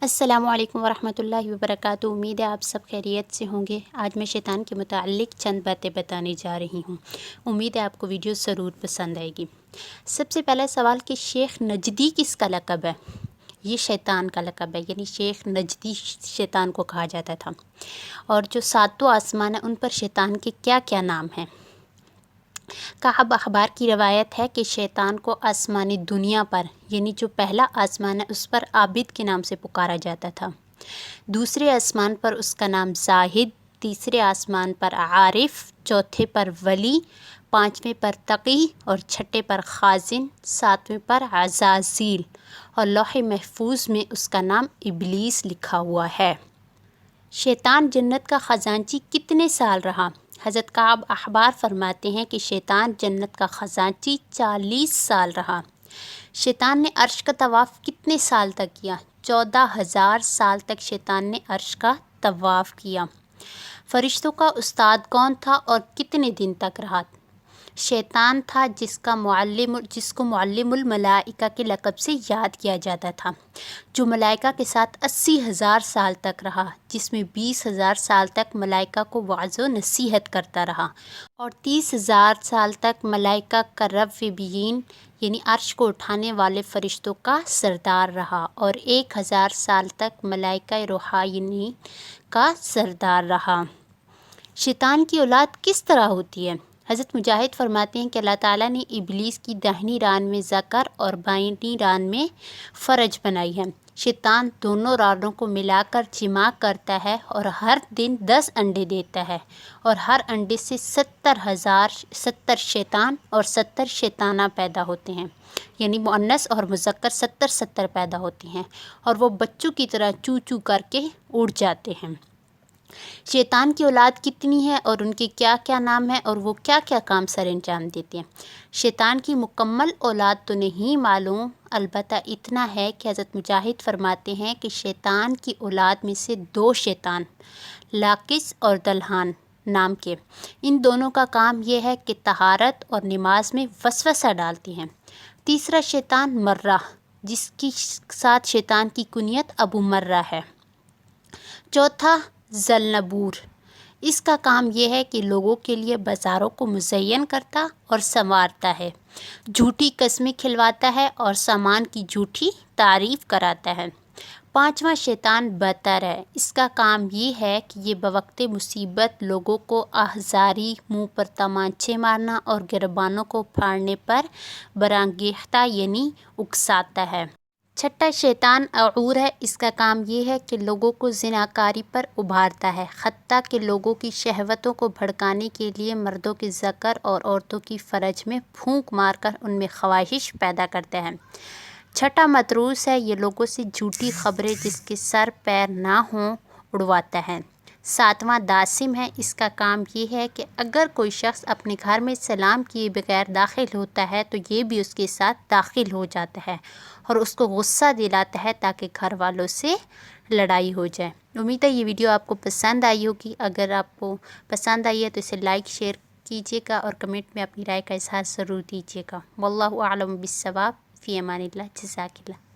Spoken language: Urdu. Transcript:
السلام علیکم ورحمۃ اللہ وبرکاتہ۔ امید ہے آپ سب خیریت سے ہوں گے۔ آج میں شیطان کے متعلق چند باتیں بتانے جا رہی ہوں۔ امید ہے آپ کو ویڈیو ضرور پسند آئے گی۔ سب سے پہلا سوال کہ شیخ نجدی کس کا لقب ہے؟ یہ شیطان کا لقب ہے، یعنی شیخ نجدی شیطان کو کہا جاتا تھا۔ اور جو ساتوں آسمان ہیں ان پر شیطان کے کیا کیا نام ہیں؟ کعب اخبار کی روایت ہے کہ شیطان کو آسمانی دنیا پر، یعنی جو پہلا آسمان ہے اس پر عابد کے نام سے پکارا جاتا تھا، دوسرے آسمان پر اس کا نام زاہد، تیسرے آسمان پر عارف، چوتھے پر ولی، پانچویں پر تقی اور چھٹے پر خازن، ساتویں پر عزازیل، اور لوح محفوظ میں اس کا نام ابلیس لکھا ہوا ہے۔ شیطان جنت کا خزانچی کتنے سال رہا؟ حضرت کعب اخبار فرماتے ہیں کہ شیطان جنت کا خزانچی 40 سال رہا۔ شیطان نے عرش کا طواف کتنے سال تک کیا؟ 14,000 سال تک شیطان نے عرش کا طواف کیا۔ فرشتوں کا استاد کون تھا اور کتنے دن تک رہا؟ شیطان تھا جس کو معلم الملائکہ کے لقب سے یاد کیا جاتا تھا، جو ملائکہ کے ساتھ 80,000 سال تک رہا، جس میں 20,000 سال تک ملائکہ کو وعظ و نصیحت کرتا رہا، اور 30,000 سال تک ملائکہ کربیین یعنی عرش کو اٹھانے والے فرشتوں کا سردار رہا، اور 1,000 سال تک ملائکہ روحانیین کا سردار رہا۔ شیطان کی اولاد کس طرح ہوتی ہے؟ حضرت مجاہد فرماتے ہیں کہ اللہ تعالیٰ نے ابلیس کی داہنی ران میں ذکر اور بائیں ران میں فرج بنائی ہے۔ شیطان دونوں رانوں کو ملا کر جماع کرتا ہے اور ہر دن 10 انڈے دیتا ہے، اور ہر انڈے سے 70 شیطان اور 70 شیطانہ پیدا ہوتے ہیں، یعنی مؤنث اور مذکر 70 پیدا ہوتے ہیں، اور وہ بچوں کی طرح چو چو کر کے اڑ جاتے ہیں۔ شیطان کی اولاد کتنی ہے اور ان کے کیا کیا نام ہیں اور وہ کیا کیا کام سر انجام دیتے ہیں؟ شیطان کی مکمل اولاد تو نہیں معلوم، البتہ اتنا ہے کہ حضرت مجاہد فرماتے ہیں کہ شیطان کی اولاد میں سے 2 شیطان لاقس اور دلہان نام کے، ان دونوں کا کام یہ ہے کہ طہارت اور نماز میں وسوسہ ڈالتے ہیں۔ تیسرا شیطان مرہ، جس کی ساتھ شیطان کی کنیت ابو مرہ ہے۔ چوتھا ذلنبور، اس کا کام یہ ہے کہ لوگوں کے لیے بازاروں کو مزین کرتا اور سنوارتا ہے، جھوٹی قسمیں کھلواتا ہے اور سامان کی جھوٹی تعریف کراتا ہے۔ پانچواں شیطان بطر ہے، اس کا کام یہ ہے کہ یہ بوقت مصیبت لوگوں کو آہذاری، منہ پر تمانچے مارنا اور گریبانوں کو پھاڑنے پر برانگیختہ یعنی اکساتا ہے۔ چھٹا شیطان اعور ہے، اس کا کام یہ ہے کہ لوگوں کو زناکاری پر ابھارتا ہے، حتیٰ کہ لوگوں کی شہوتوں کو بھڑکانے کے لیے مردوں کے ذکر اور عورتوں کی فرج میں پھونک مار کر ان میں خواہش پیدا کرتا ہے۔ چھٹا مطروس ہے، یہ لوگوں سے جھوٹی خبریں جس کے سر پیر نہ ہوں اڑواتا ہے۔ ساتواں داسم ہے، اس کا کام یہ ہے کہ اگر کوئی شخص اپنے گھر میں سلام کیے بغیر داخل ہوتا ہے تو یہ بھی اس کے ساتھ داخل ہو جاتا ہے اور اس کو غصہ دلاتا ہے تاکہ گھر والوں سے لڑائی ہو جائے۔ امید ہے یہ ویڈیو آپ کو پسند آئی ہوگی۔ اگر آپ کو پسند آئی ہے تو اسے لائک شیئر کیجیے گا اور کمنٹ میں اپنی رائے کا اظہار ضرور دیجیے گا۔ واللہ اعلم بالصواب، فی امان اللہ، جزاک اللہ۔